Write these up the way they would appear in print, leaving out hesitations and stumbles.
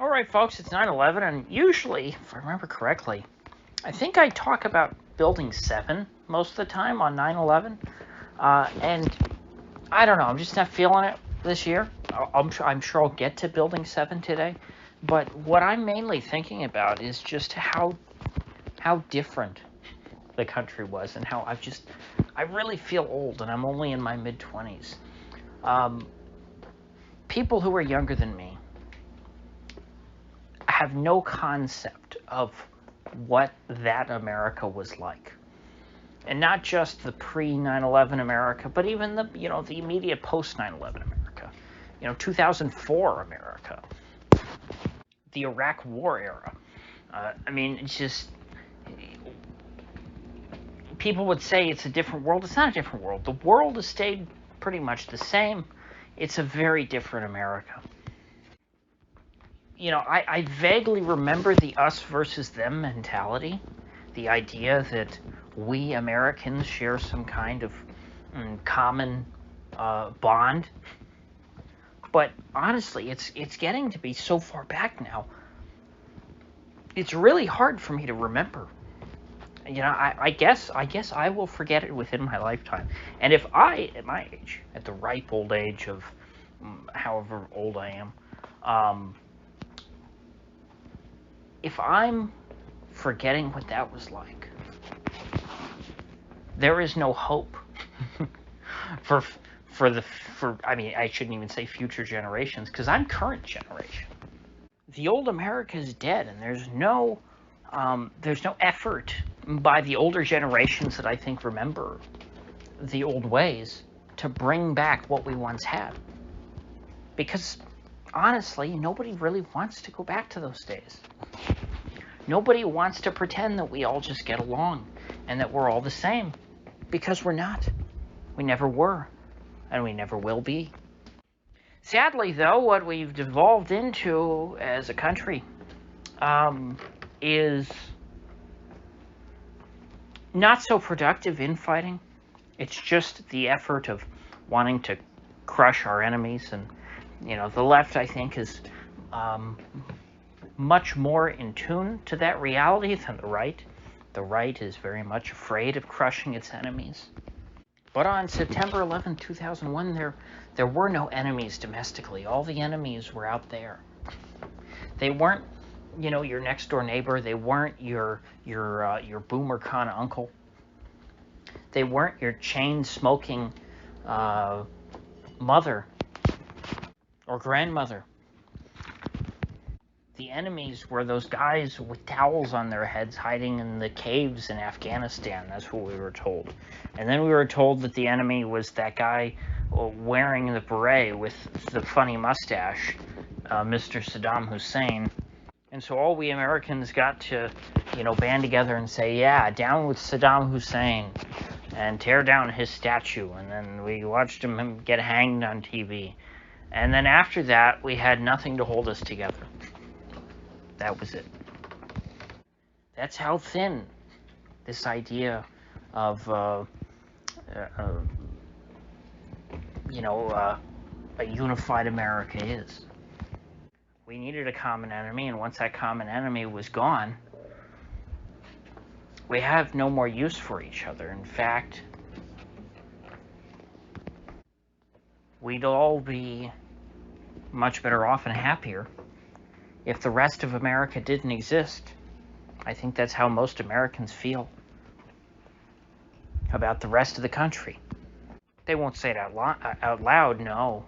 All right, folks, it's 9/11, and usually, if I remember correctly, I think I talk about Building 7 most of the time on 9/11, and I don't know, I'm just not feeling it this year. I'm sure I'll get to Building 7 today, but what I'm mainly thinking about is just how different the country was, and how I really feel old, and I'm only in my mid-20s. People who are younger than me have no concept of what that America was like. And not just the pre-9/11 America, but even the immediate post-9/11 America. 2004 America, the Iraq War era. It's just, people would say it's a different world. It's not a different world. The world has stayed pretty much the same. It's a very different America. I vaguely remember the us versus them mentality, the idea that we Americans share some kind of common bond. But honestly, it's getting to be so far back now. It's really hard for me to remember. I guess I will forget it within my lifetime. And if I, at my age, at the ripe old age of however old I am, if I'm forgetting what that was like, there is no hope for I shouldn't even say future generations, because I'm current generation. The old America is dead, and there's no effort by the older generations that I think remember the old ways to bring back what we once had. Because honestly, nobody really wants to go back to those days. Nobody wants to pretend that we all just get along and that we're all the same, because we're not. We never were, and we never will be. Sadly, though, what we've devolved into as a country is not so productive infighting. It's just the effort of wanting to crush our enemies. And, the left, I think, is much more in tune to that reality than the right. The right is very much afraid of crushing its enemies. But on September 11, 2001, there were no enemies domestically. All the enemies were out there. They weren't, your next door neighbor. They weren't your boomer kind of uncle. They weren't your chain smoking mother or grandmother. The enemies were those guys with towels on their heads hiding in the caves in Afghanistan. That's what we were told. And then we were told that the enemy was that guy wearing the beret with the funny mustache, Mr. Saddam Hussein. And so all we Americans got to, band together and say, yeah, down with Saddam Hussein, and tear down his statue. And then we watched him get hanged on TV. And then after that, we had nothing to hold us together. That was it. That's how thin this idea of, a unified America is. We needed a common enemy, and once that common enemy was gone, we have no more use for each other. In fact, we'd all be much better off and happier if the rest of America didn't exist. I think that's how most Americans feel about the rest of the country. They won't say it out loud, no.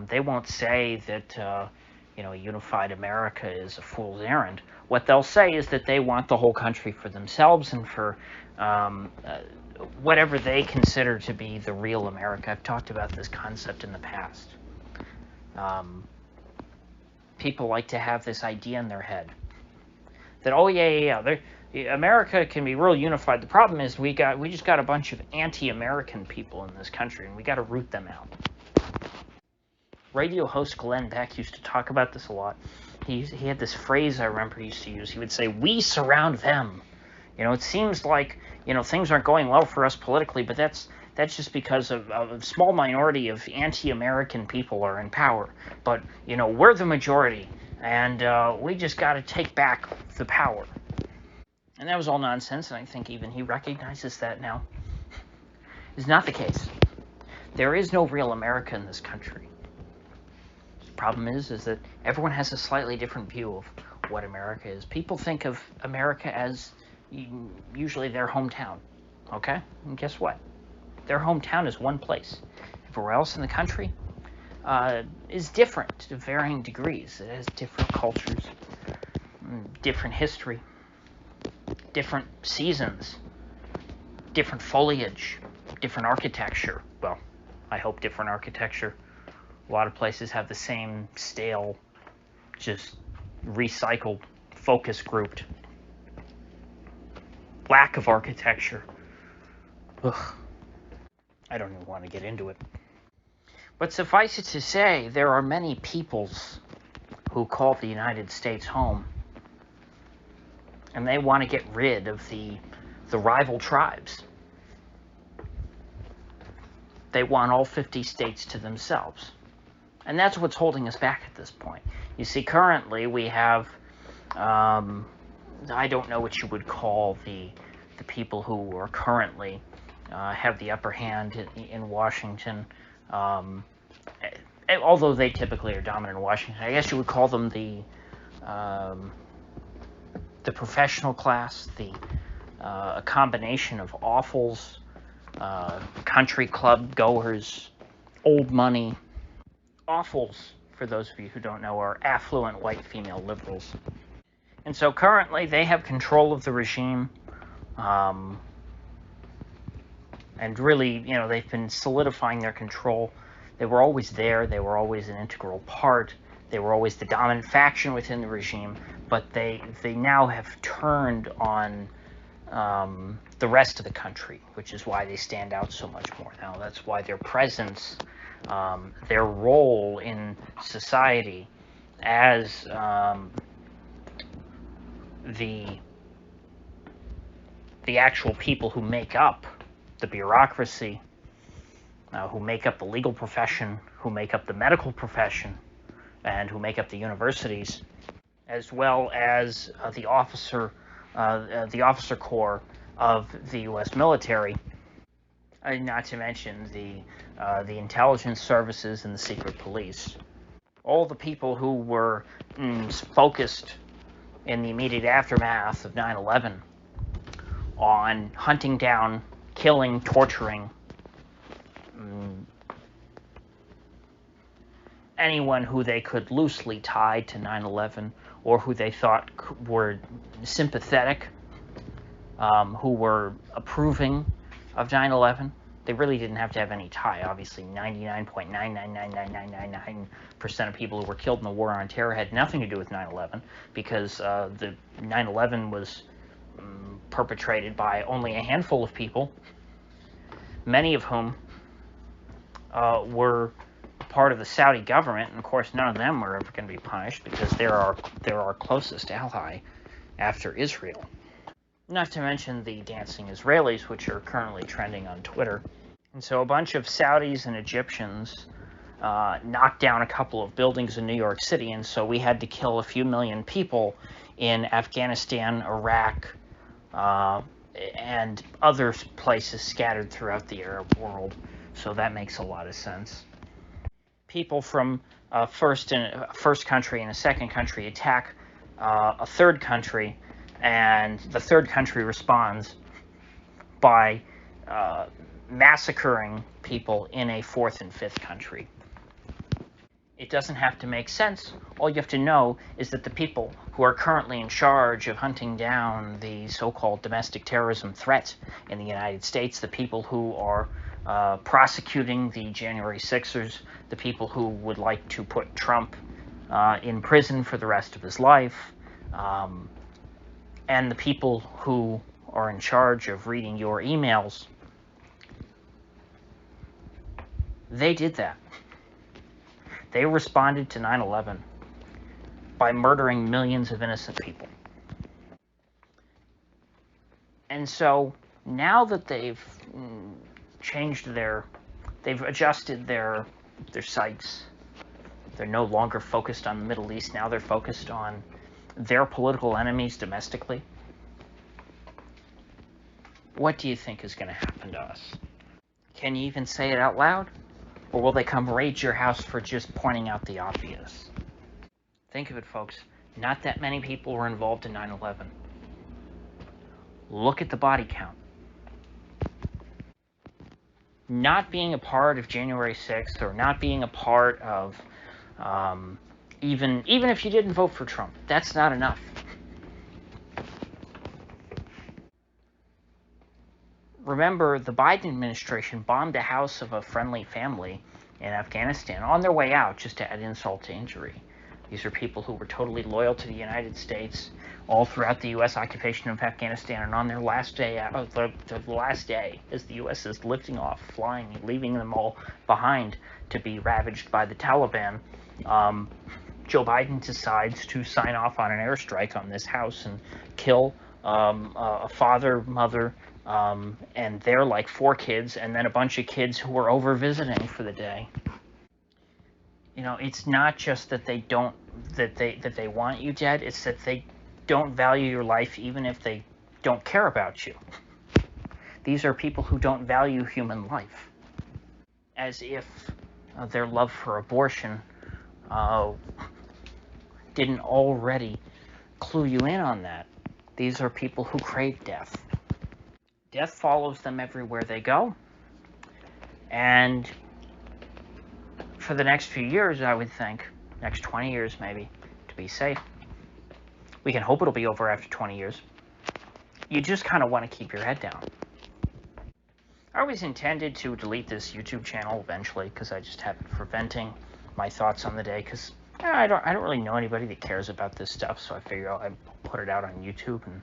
They won't say that, a unified America is a fool's errand. What they'll say is that they want the whole country for themselves and for whatever they consider to be the real America. I've talked about this concept in the past. People like to have this idea in their head that, oh yeah, America can be real unified. The problem is we just got a bunch of anti-American people in this country, and we got to root them out. Radio host Glenn Beck used to talk about this a lot. He had this phrase I remember he used to use. He would say, "We surround them." It seems like things aren't going well for us politically, but that's just because of a small minority of anti-American people are in power. But we're the majority, and we just got to take back the power. And that was all nonsense, and I think even he recognizes that now. It's not the case. There is no real America in this country. The problem is that everyone has a slightly different view of what America is. People think of America as usually their hometown, okay? And guess what? Their hometown is one place. Everywhere else in the country is different to varying degrees. It has different cultures, different history, different seasons, different foliage, different architecture. Well, I hope different architecture. A lot of places have the same stale, just recycled, focus grouped lack of architecture. Ugh. I don't even want to get into it. But suffice it to say, there are many peoples who call the United States home. And they want to get rid of the rival tribes. They want all 50 states to themselves. And that's what's holding us back at this point. You see, currently we have, I don't know what you would call the people who are currently have the upper hand in Washington, although they typically are dominant in Washington. I guess you would call them the professional class, a combination of awfuls, country club goers, old money. Awfuls, for those of you who don't know, are affluent white female liberals. And so currently they have control of the regime, and really, they've been solidifying their control. They were always there. They were always an integral part. They were always the dominant faction within the regime, but they now have turned on the rest of the country, which is why they stand out so much more now. That's why their presence, their role in society as the actual people who make up the bureaucracy, who make up the legal profession, who make up the medical profession, and who make up the universities, as well as the officer corps of the U.S. military, not to mention the intelligence services and the secret police. All the people who were focused in the immediate aftermath of 9/11 on hunting down, killing, torturing anyone who they could loosely tie to 9/11 or who they thought were sympathetic, who were approving of 9/11. They really didn't have to have any tie. Obviously, 99.9999999% of people who were killed in the war on terror had nothing to do with 9/11 because the 9/11 was perpetrated by only a handful of people, many of whom were part of the Saudi government, and of course none of them are ever going to be punished because they're our closest ally after Israel. Not to mention the dancing Israelis, which are currently trending on Twitter. And so a bunch of Saudis and Egyptians knocked down a couple of buildings in New York City, and so we had to kill a few million people in Afghanistan, Iraq, and other places scattered throughout the Arab world. So that makes a lot of sense. People from first country and a second country attack a third country, and the third country responds by massacring people in a fourth and fifth country. It doesn't have to make sense. All you have to know is that the people who are currently in charge of hunting down the so-called domestic terrorism threat in the United States, the people who are prosecuting the January 6ers, the people who would like to put Trump in prison for the rest of his life, and the people who are in charge of reading your emails, they did that. They responded to 9/11 by murdering millions of innocent people. And so now that they've changed they've adjusted their sights, They're no longer focused on the Middle East. Now they're focused on their political enemies domestically. What do you think is going to happen to us? Can you even say it out loud? Or will they come raid your house for just pointing out the obvious? Think of it, folks. Not that many people were involved in 9/11. Look at the body count. Not being a part of January 6th, or not being a part of, even if you didn't vote for Trump, that's not enough. Remember, the Biden administration bombed a house of a friendly family in Afghanistan on their way out, just to add insult to injury. These are people who were totally loyal to the United States all throughout the U.S. occupation of Afghanistan, and on their last day, the last day, as the U.S. is lifting off, flying, leaving them all behind to be ravaged by the Taliban, Joe Biden decides to sign off on an airstrike on this house and kill a father, mother, and their like 4 kids, and then a bunch of kids who were over visiting for the day. You know, it's not just that they want you dead, it's that they don't value your life even if they don't care about you. These are people who don't value human life. As if their love for abortion didn't already clue you in on that. These are people who crave death. Death follows them everywhere they go. And for the next few years, I would think, next 20 years maybe, to be safe. We can hope it'll be over after 20 years. You just kind of want to keep your head down. I always intended to delete this YouTube channel eventually, because I just have it for venting my thoughts on the day, because I don't really know anybody that cares about this stuff, so I figure I'd put it out on YouTube and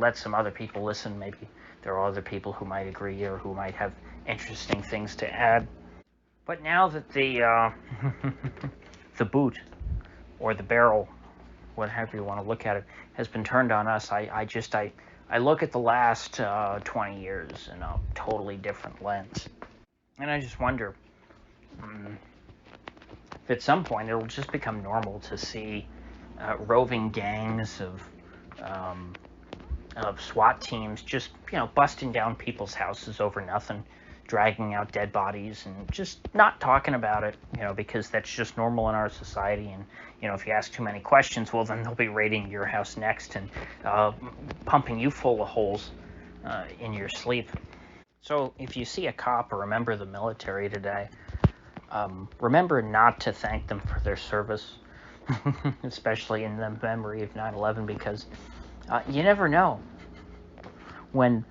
let some other people listen. Maybe there are other people who might agree or who might have interesting things to add. But now that the the boot or the barrel, whatever you want to look at it, has been turned on us, I look at the last 20 years in a totally different lens. And I just wonder if at some point it will just become normal to see roving gangs of SWAT teams just, busting down people's houses over nothing, dragging out dead bodies and just not talking about it, because that's just normal in our society. And, if you ask too many questions, well, then they'll be raiding your house next and pumping you full of holes in your sleep. So if you see a cop or a member of the military today, remember not to thank them for their service, especially in the memory of 9/11, because you never know when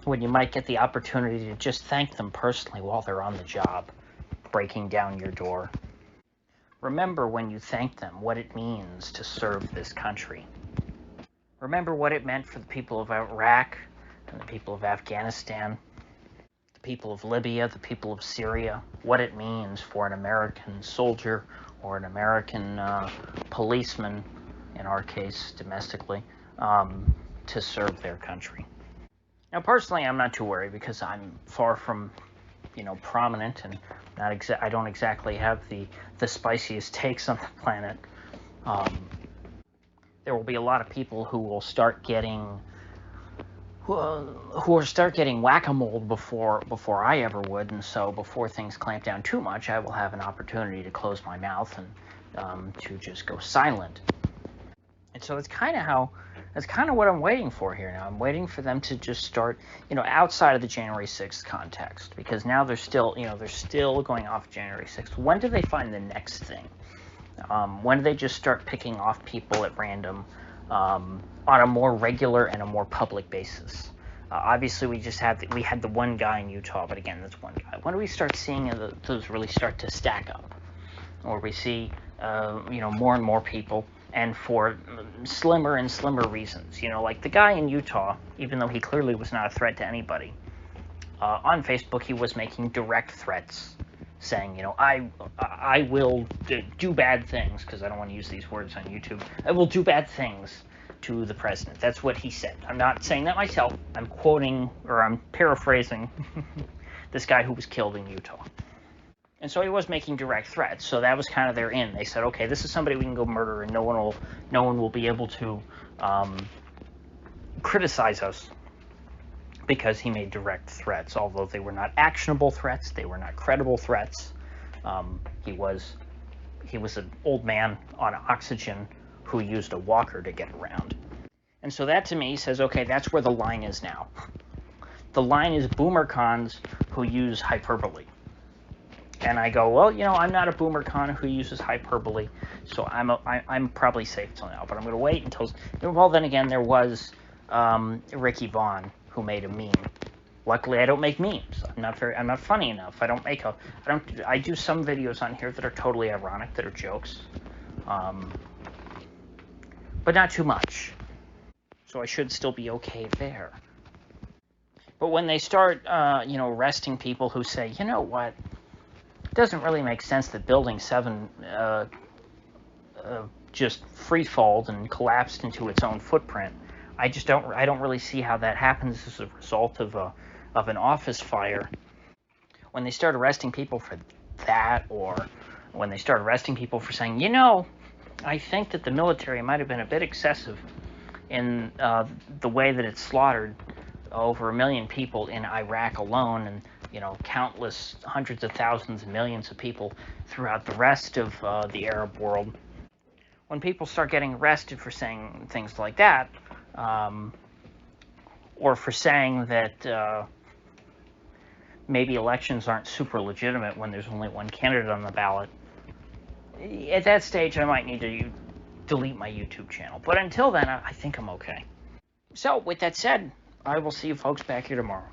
you might get the opportunity to just thank them personally while they're on the job, breaking down your door. Remember when you thank them what it means to serve this country. Remember what it meant for the people of Iraq and the people of Afghanistan, the people of Libya, the people of Syria, what it means for an American soldier or an American policeman, in our case domestically, to serve their country. Now, personally, I'm not too worried because I'm far from, prominent, and I don't exactly have the spiciest takes on the planet. There will be a lot of people who will start getting whack-a-mole before I ever would, and so before things clamp down too much, I will have an opportunity to close my mouth and to just go silent. And so that's kind of what I'm waiting for here now. I'm waiting for them to just start, outside of the January 6th context, because now they're still going off January 6th. When do they find the next thing? When do they just start picking off people at random on a more regular and a more public basis? Obviously, we had the one guy in Utah, but again, that's one guy. When do we start seeing those really start to stack up, or we see more and more people? And for slimmer and slimmer reasons, like the guy in Utah, even though he clearly was not a threat to anybody, on Facebook he was making direct threats, saying, I will do bad things, because I don't want to use these words on YouTube. I will do bad things to the president. That's what he said. I'm not saying that myself. I'm quoting, or I'm paraphrasing this guy who was killed in Utah. And so he was making direct threats. So that was kind of their in. They said, okay, this is somebody we can go murder, and no one will be able to criticize us because he made direct threats. Although they were not actionable threats, they were not credible threats. He was an old man on oxygen who used a walker to get around. And so that to me says, okay, that's where the line is now. The line is boomer cons who use hyperbole. And I go, well, I'm not a boomer con who uses hyperbole, so I'm probably safe till now. But I'm going to wait until. Well, then again, there was Ricky Vaughn who made a meme. Luckily, I don't make memes. I'm not funny enough. I do some videos on here that are totally ironic, that are jokes, but not too much. So I should still be okay there. But when they start, arresting people who say, you know what, it doesn't really make sense that Building 7 just free-falled and collapsed into its own footprint. I don't really see how that happens as a result of an office fire. When they start arresting people for that, or when they start arresting people for saying, I think that the military might have been a bit excessive in the way that it slaughtered over 1 million people in Iraq alone, and countless hundreds of thousands and millions of people throughout the rest of the Arab world. When people start getting arrested for saying things like that, or for saying that maybe elections aren't super legitimate when there's only one candidate on the ballot, at that stage I might need to delete my YouTube channel. But until then, I think I'm okay. So, with that said, I will see you folks back here tomorrow.